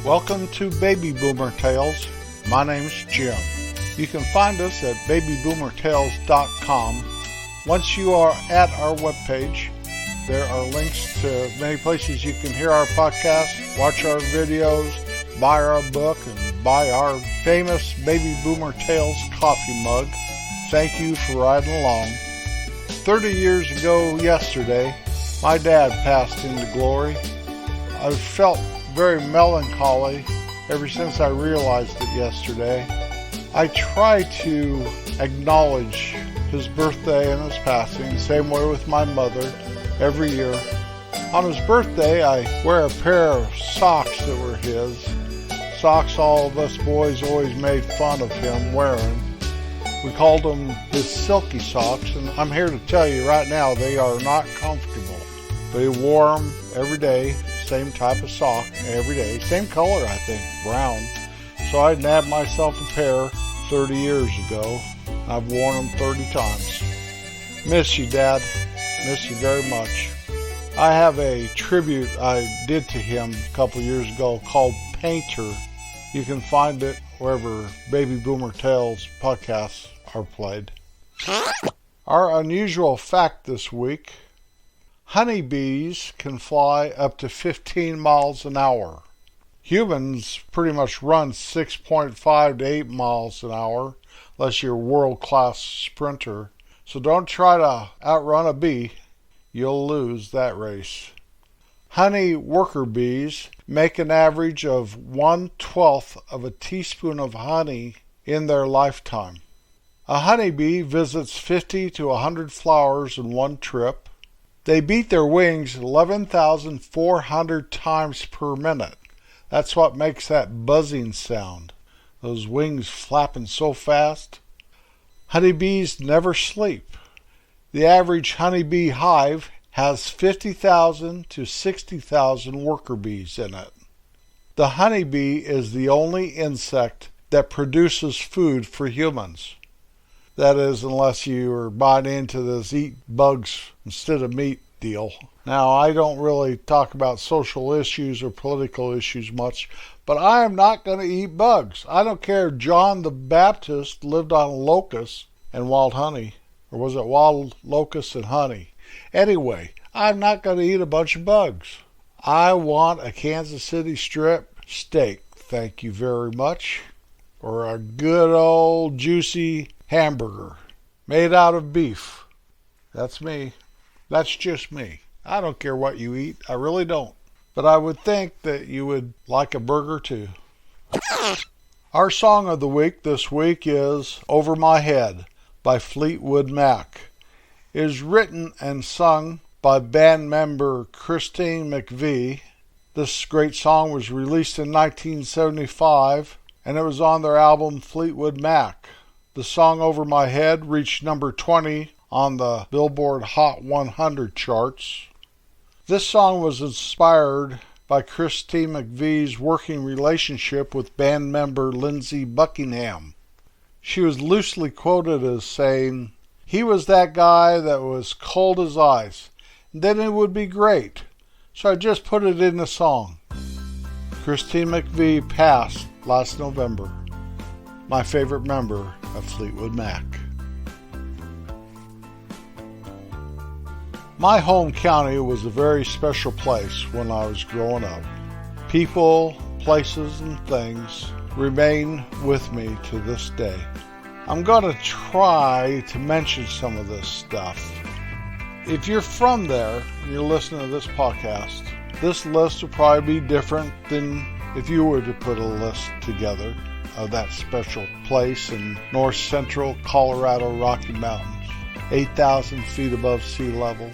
Welcome to Baby Boomer Tales. My name's Jim. You can find us at babyboomertales.com. Once you are at our webpage, there are links to many places you can hear our podcast, watch our videos, buy our book, and buy our famous Baby Boomer Tales coffee mug. Thank you for riding along. 30 years ago yesterday, my dad passed into glory. I've felt very melancholy ever since I realized it yesterday. I try to acknowledge his birthday and his passing, same way with my mother, every year. On his birthday, I wear a pair of socks that were his. Socks all of us boys always made fun of him wearing. We called them his silky socks, and I'm here to tell you right now they are not comfortable. But he wore them every day, same type of sock every day, same color I think, brown. So I nabbed myself a pair 30 years ago. I've worn them 30 times. Miss you, Dad. Miss you very much. I have a tribute I did to him a couple years ago called Painter. You can find it wherever Baby Boomer Tales podcasts are played. Our unusual fact this week: honeybees can fly up to 15 miles an hour. Humans pretty much run 6.5 to 8 miles an hour, unless you're a world-class sprinter. So don't try to outrun a bee. You'll lose that race. Honey worker bees make an average of 1/12 of a teaspoon of honey in their lifetime. A honeybee visits 50 to 100 flowers in one trip. They beat their wings 11,400 times per minute. That's what makes that buzzing sound. Those wings flapping so fast. Honeybees never sleep. The average honeybee hive has 50,000 to 60,000 worker bees in it. The honeybee is the only insect that produces food for humans. That is, unless you are buying into this eat bugs instead of meat deal. Now, I don't really talk about social issues or political issues much, but I am not going to eat bugs. I don't care if John the Baptist lived on locusts and wild honey. Or was it wild locusts and honey? Anyway, I'm not going to eat a bunch of bugs. I want a Kansas City strip steak, thank you very much. Or a good old juicy hamburger made out of beef. That's me. That's just me. I don't care what you eat. I really don't. But I would think that you would like a burger too. Our song of the week this week is Over My Head by Fleetwood Mac. It is written and sung by band member Christine McVie. This great song was released in 1975, and it was on their album Fleetwood Mac. The song Over My Head reached number 20 on the Billboard Hot 100 charts. This song was inspired by Christine McVie's working relationship with band member Lindsey Buckingham. She was loosely quoted as saying, "He was that guy that was cold as ice. Then it would be great. So I just put it in the song." Christine McVie passed last November. My favorite member of Fleetwood Mac. My home county was a very special place when I was growing up. People, places, and things remain with me to this day. I'm going to try to mention some of this stuff. If you're from there and you're listening to this podcast, this list will probably be different than if you were to put a list together of that special place in north central Colorado Rocky Mountains, 8,000 feet above sea level.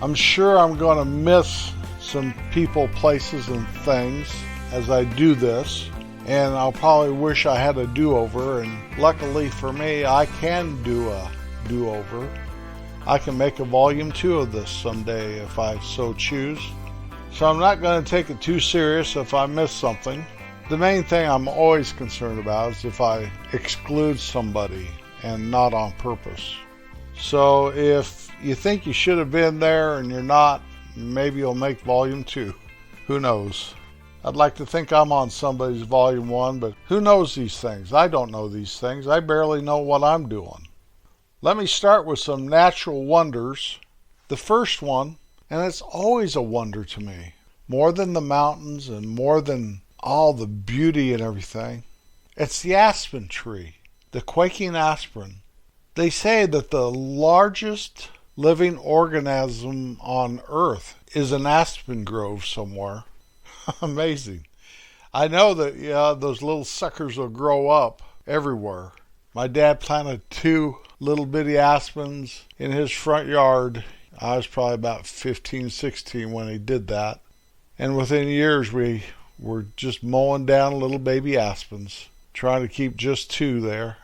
I'm sure I'm going to miss some people, places, and things as I do this, and I'll probably wish I had a do-over, and luckily for me, I can do a do-over. I can make a volume 2 of this someday if I so choose. So I'm not going to take it too serious if I miss something. The main thing I'm always concerned about is if I exclude somebody and not on purpose. So if you think you should have been there and you're not, maybe you'll make volume 2. Who knows? I'd like to think I'm on somebody's volume 1, but who knows these things? I don't know these things. I barely know what I'm doing. Let me start with some natural wonders. The first one, and it's always a wonder to me, more than the mountains and more than all the beauty and everything, it's the aspen tree, the quaking aspen. They say that the largest living organism on Earth is an aspen grove somewhere. Amazing. I know that, those little suckers will grow up everywhere. My dad planted 2 little bitty aspens in his front yard. I was probably about 15, 16 when he did that. And within years, we were just mowing down little baby aspens, trying to keep just 2 there.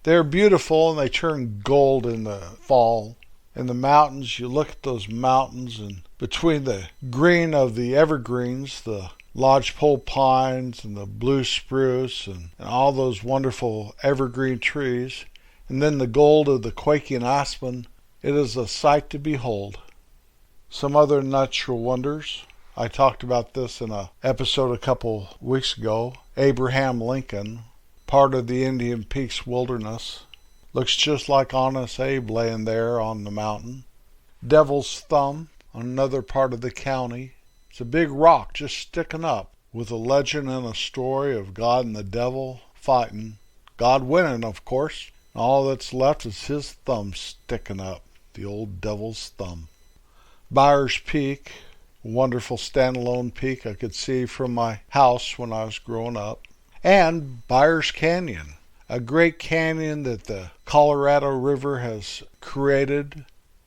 They're beautiful and they turn gold in the fall. In the mountains, you look at those mountains, and between the green of the evergreens, the lodgepole pines and the blue spruce and all those wonderful evergreen trees, and then the gold of the quaking aspen, it is a sight to behold. Some other natural wonders. I talked about this in an episode a couple weeks ago. Abraham Lincoln, part of the Indian Peaks wilderness. Looks just like Honest Abe laying there on the mountain. Devil's Thumb, another part of the county. It's a big rock just sticking up with a legend and a story of God and the devil fighting. God winning, of course. All that's left is his thumb sticking up, the old devil's thumb. Byers Peak, a wonderful standalone peak I could see from my house when I was growing up. And Byers Canyon, a great canyon that the Colorado River has created.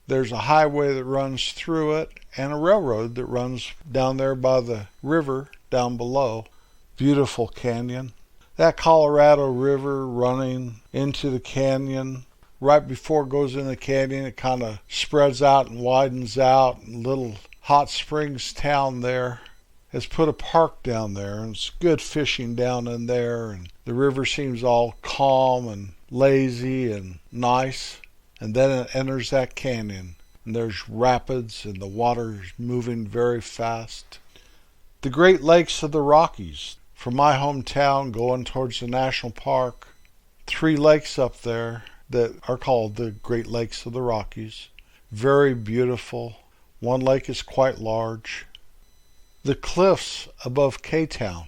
There's a highway that runs through it and a railroad that runs down there by the river down below. Beautiful canyon. That Colorado River running into the canyon, right before it goes in the canyon, it kind of spreads out and widens out. And little Hot Springs town there has put a park down there, and it's good fishing down in there. And the river seems all calm and lazy and nice. And then it enters that canyon, and there's rapids, and the water's moving very fast. The Great Lakes of the Rockies. From my hometown going towards the national park, 3 lakes up there that are called the Great Lakes of the Rockies. Very beautiful. One lake is quite large. The cliffs above K-Town.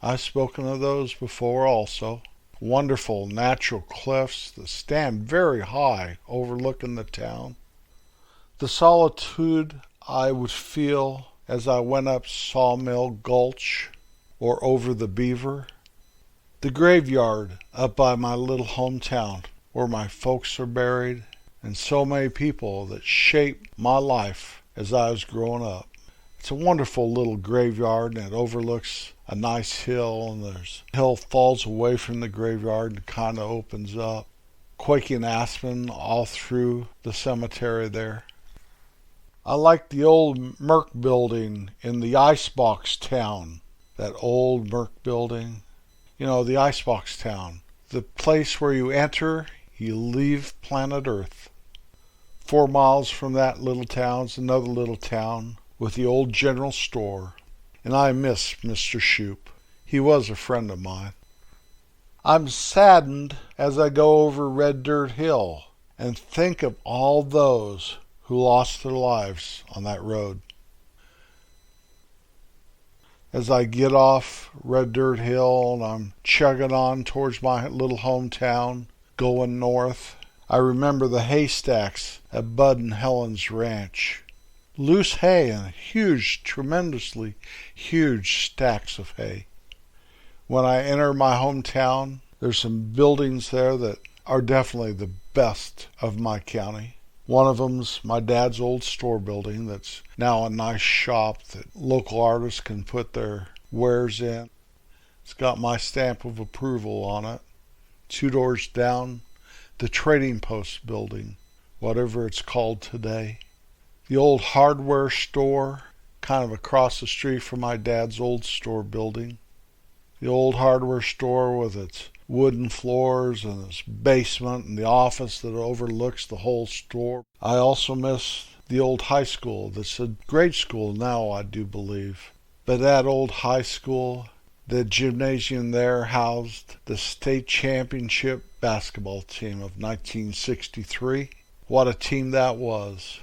I've spoken of those before also. Wonderful natural cliffs that stand very high overlooking the town. The solitude I would feel as I went up Sawmill Gulch or over the Beaver. The graveyard up by my little hometown where my folks are buried, and so many people that shaped my life as I was growing up. It's a wonderful little graveyard, and it overlooks a nice hill, and the hill falls away from the graveyard and kind of opens up. Quaking aspen all through the cemetery there. I like the old Merc building in the Icebox town. That old Merc building. You know, the Icebox town. The place where you enter, you leave planet Earth. 4 miles from that little town's another little town with the old general store. And I miss Mr. Shoup. He was a friend of mine. I'm saddened as I go over Red Dirt Hill and think of all those who lost their lives on that road. As I get off Red Dirt Hill and I'm chugging on towards my little hometown, going north, I remember the haystacks at Bud and Helen's ranch. Loose hay and huge, tremendously huge stacks of hay. When I enter my hometown, there's some buildings there that are definitely the best of my county. One of them's my dad's old store building that's now a nice shop that local artists can put their wares in. It's got my stamp of approval on it. 2 doors down, the Trading Post building, whatever it's called today. The old hardware store, kind of across the street from my dad's old store building. The old hardware store with its wooden floors and its basement and the office that overlooks the whole store. I also miss the old high school that's a grade school now, I do believe. But that old high school, the gymnasium there housed the state championship basketball team of 1963. What a team that was.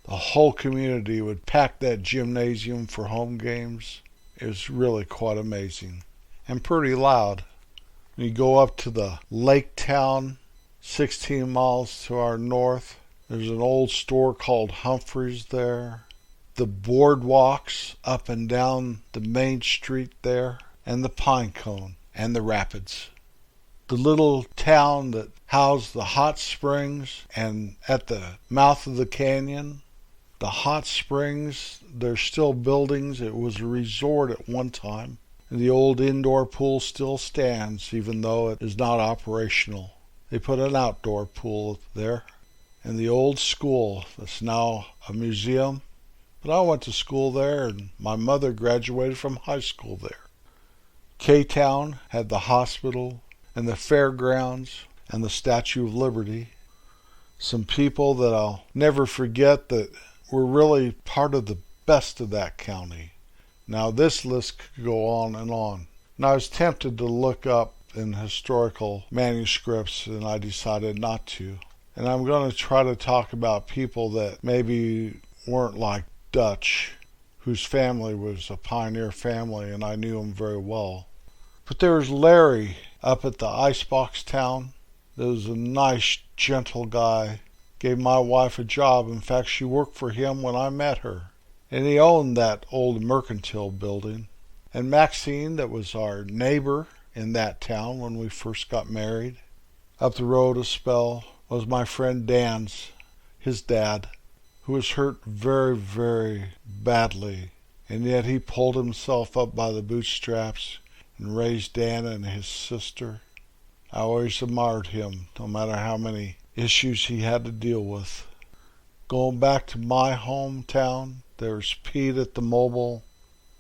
The whole community would pack that gymnasium for home games. It was really quite amazing. And pretty loud. When you go up to the lake town, 16 miles to our north, there's an old store called Humphreys there. The boardwalks up and down the main street there, and the pine cone, and the rapids. The little town that housed the hot springs, and at the mouth of the canyon, the hot springs, there's still buildings. It was a resort at one time. And the old indoor pool still stands, even though it is not operational. They put an outdoor pool there. And the old school that's now a museum. But I went to school there, and my mother graduated from high school there. K-Town had the hospital and the fairgrounds and the Statue of Liberty. Some people that I'll never forget that were really part of the best of that county. Now this list could go on. And I was tempted to look up in historical manuscripts, and I decided not to. And I'm going to try to talk about people that maybe weren't like Dutch, whose family was a pioneer family, and I knew him very well. But there was Larry up at the icebox town. There was a nice, gentle guy. Gave my wife a job. In fact, she worked for him when I met her. And he owned that old mercantile building. And Maxine, that was our neighbor in that town when we first got married, up the road a spell, was my friend Dan's, his dad, who was hurt very, very badly. And yet he pulled himself up by the bootstraps and raised Dan and his sister. I always admired him, no matter how many issues he had to deal with. Going back to my hometown, there's Pete at the Mobile,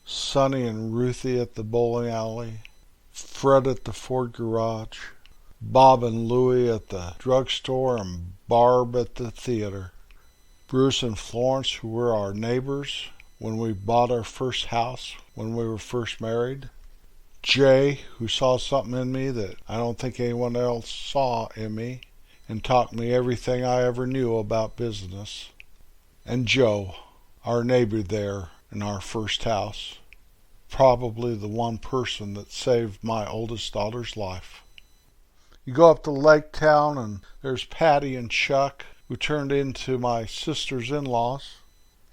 Sonny and Ruthie at the bowling alley, Fred at the Ford garage, Bob and Louie at the drugstore, and Barb at the theater. Bruce and Florence, who were our neighbors when we bought our first house, when we were first married. Jay, who saw something in me that I don't think anyone else saw in me, and taught me everything I ever knew about business. And Joe, our neighbor there in our first house. Probably the one person that saved my oldest daughter's life. You go up to Lake Town, and there's Patty and Chuck, who turned into my sister's in-laws,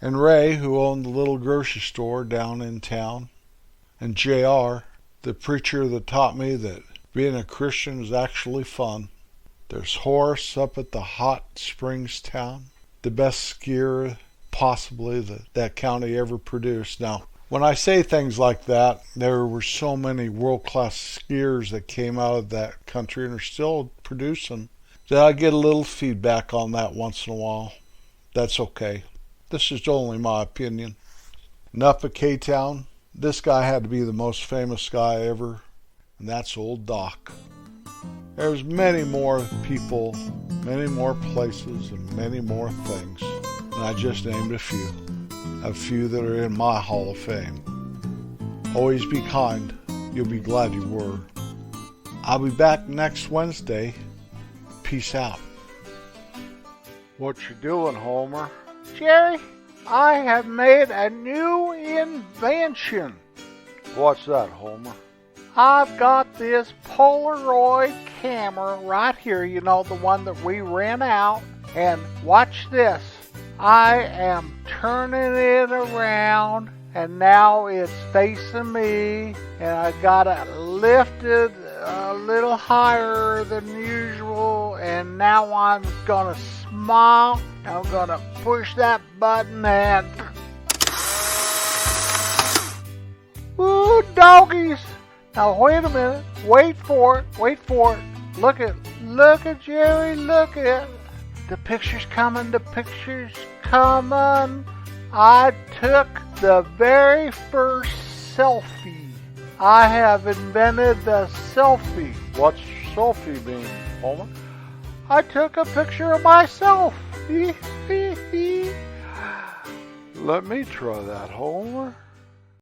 and Ray, who owned the little grocery store down in town, and J.R., the preacher that taught me that being a Christian is actually fun. There's Horace up at the Hot Springs town, the best skier possibly that county ever produced. Now, when I say things like that, there were so many world-class skiers that came out of that country and are still producing that I get a little feedback on that once in a while. That's okay. This is only my opinion. And up at K-Town, this guy had to be the most famous guy ever, and that's old Doc. There's many more people, many more places, and many more things. And I just named a few that are in my Hall of Fame. Always be kind. You'll be glad you were. I'll be back next Wednesday. Peace out. What you doing, Homer? Jerry, I have made a new invention. What's that, Homer? I've got this Polaroid camera right here, you know, the one that we rent out. And watch this. I am turning it around, and now it's facing me, and I got it lifted a little higher than usual, and now I'm gonna smile. I'm gonna push that button and woo, doggies. Now wait a minute. Wait for it. Look at Jerry, look at the picture's coming. I took the very first selfie. I have invented the selfie. What's selfie mean, Homer? I took a picture of myself. Let me try that, Homer.